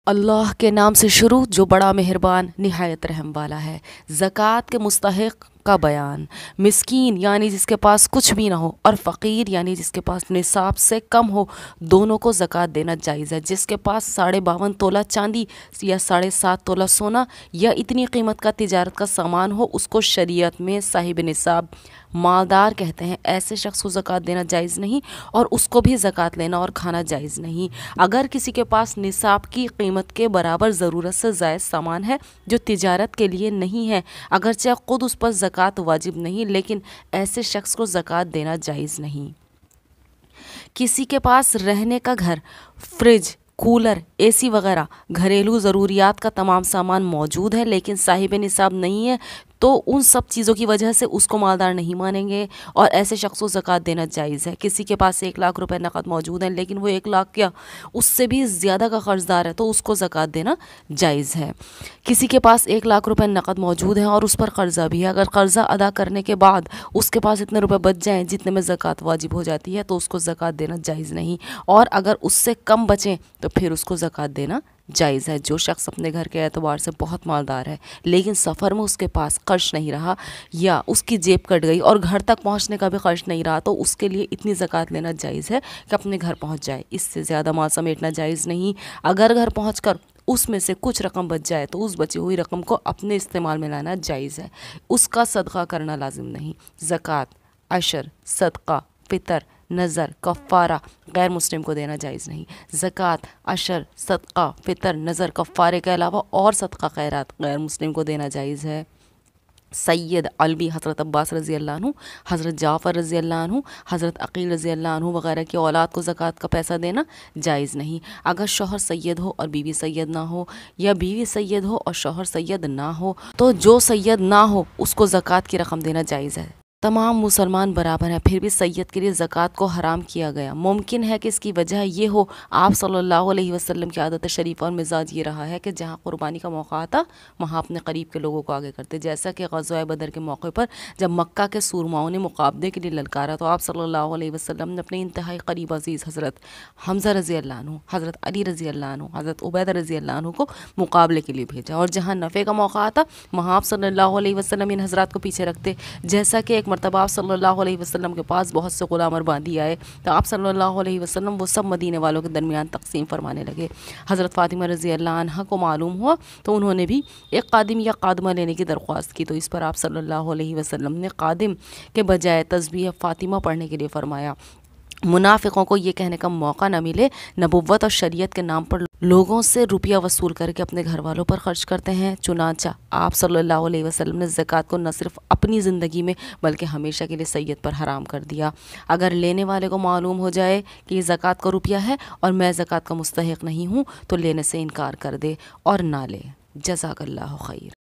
اللہ کے نام سے شروع جو بڑا مہربان نہایت رحم والا ہے۔ زکوٰۃ کے مستحق کا بیان۔ مسکین یعنی جس کے پاس کچھ بھی نہ ہو، اور فقیر یعنی جس کے پاس نصاب سے کم ہو، دونوں کو زکوٰۃ دینا جائز ہے۔ جس کے پاس 52.5 تولہ چاندی یا 7.5 تولہ سونا یا اتنی قیمت کا تجارت کا سامان ہو، اس کو شریعت میں صاحب نصاب مالدار کہتے ہیں۔ ایسے شخص کو زکوٰۃ دینا جائز نہیں، اور اس کو بھی زکوٰۃ لینا اور کھانا جائز نہیں۔ اگر کسی کے پاس نصاب کی قیمت کے برابر ضرورت سے زائد سامان ہے جو تجارت کے لیے نہیں ہے، اگرچہ خود اس پر زکوٰۃ واجب نہیں، لیکن ایسے شخص کو زکوٰۃ دینا جائز نہیں۔ کسی کے پاس رہنے کا گھر، فریج، کولر، اے سی وغیرہ گھریلو ضروریات کا تمام سامان موجود ہے، لیکن صاحب نصاب نہیں ہے، تو ان سب چیزوں کی وجہ سے اس کو مالدار نہیں مانیں گے، اور ایسے شخص کو زکوٰۃ دینا جائز ہے۔ کسی کے پاس 1 لاکھ روپے نقد موجود ہیں، لیکن وہ 1 لاکھ کیا اس سے بھی زیادہ کا قرض دار ہے، تو اس کو زکوٰۃ دینا جائز ہے۔ کسی کے پاس 1 لاکھ روپے نقد موجود ہیں اور اس پر قرضہ بھی ہے، اگر قرضہ ادا کرنے کے بعد اس کے پاس اتنے روپے بچ جائیں جتنے میں زکوٰۃ واجب ہو جاتی ہے، تو اس کو زکوٰۃ دینا جائز نہیں، اور اگر اس سے کم بچیں تو پھر اس کو زکوٰۃ دینا جائز ہے۔ جو شخص اپنے گھر کے اعتبار سے بہت مالدار ہے، لیکن سفر میں اس کے پاس خرچ نہیں رہا، یا اس کی جیب کٹ گئی اور گھر تک پہنچنے کا بھی خرچ نہیں رہا، تو اس کے لیے اتنی زکوٰۃ لینا جائز ہے کہ اپنے گھر پہنچ جائے، اس سے زیادہ مال سمیٹنا جائز نہیں۔ اگر گھر پہنچ کر اس میں سے کچھ رقم بچ جائے تو اس بچی ہوئی رقم کو اپنے استعمال میں لانا جائز ہے، اس کا صدقہ کرنا لازم نہیں۔ زکوٰۃ، عشر، صدقہ، فطر، نذر، کفارہ غیر مسلم کو دینا جائز نہیں۔ زکوٰۃ، عشر، صدقہ، فطر، نذر، کفارے کے علاوہ اور صدقہ خیرات غیر مسلم کو دینا جائز ہے۔ سید علوی حضرت عباس رضی اللہ عنہ، حضرت جعفر رضی اللہ عنہ، حضرت عقیل رضی اللہ عنہ وغیرہ کی اولاد کو زکوٰۃ کا پیسہ دینا جائز نہیں۔ اگر شوہر سید ہو اور بیوی سید نہ ہو، یا بیوی سید ہو اور شوہر سید نہ ہو، تو جو سید نہ ہو اس کو زکوٰۃ کی رقم دینا جائز ہے۔ تمام مسلمان برابر ہیں، پھر بھی سید کے لیے زکوٰۃ کو حرام کیا گیا۔ ممکن ہے کہ اس کی وجہ یہ ہو، آپ صلی اللہ علیہ وسلم کی عادت شریفہ اور مزاج یہ رہا ہے کہ جہاں قربانی کا موقع آتا وہاں اپنے قریب کے لوگوں کو آگے کرتے، جیسا کہ غزوہ بدر کے موقع پر جب مکہ کے سورماؤں نے مقابلے کے لیے للکارا تو آپ صلی اللہ علیہ وسلم نے اپنے انتہائی قریب عزیز حضرت حمزہ رضی اللہ عنہ، حضرت علی رضی اللہ عنہ، حضرت عبیدہ رضی اللہ عنہ کو مقابلے کے لیے بھیجا، اور جہاں نفع کا موقع آتا وہاں آپ صلی اللہ علیہ وسلم ان حضرات کو پیچھے رکھتے۔ جیسا کہ ایک مرتبہ آپ صلی اللہ علیہ وسلم کے پاس بہت سے غلام اور باندھی آئے، تو آپ صلی اللہ علیہ وسلم وہ سب مدینے والوں کے درمیان تقسیم فرمانے لگے۔ حضرت فاطمہ رضی اللہ عنہ کو معلوم ہوا تو انہوں نے بھی ایک قادم یا قادمہ لینے کی درخواست کی، تو اس پر آپ صلی اللہ علیہ وسلم نے قادم کے بجائے تسبیح فاطمہ پڑھنے کے لیے فرمایا۔ منافقوں کو یہ کہنے کا موقع نہ ملے نبوت اور شریعت کے نام پر لوگوں سے روپیہ وصول کر کے اپنے گھر والوں پر خرچ کرتے ہیں، چنانچہ آپ صلی اللہ علیہ وسلم نے زکوٰۃ کو نہ صرف اپنی زندگی میں بلکہ ہمیشہ کے لیے سید پر حرام کر دیا۔ اگر لینے والے کو معلوم ہو جائے کہ یہ زکوٰۃ کا روپیہ ہے اور میں زکوٰۃ کا مستحق نہیں ہوں تو لینے سے انکار کر دے اور نہ لے۔ جزاک اللہ خیر۔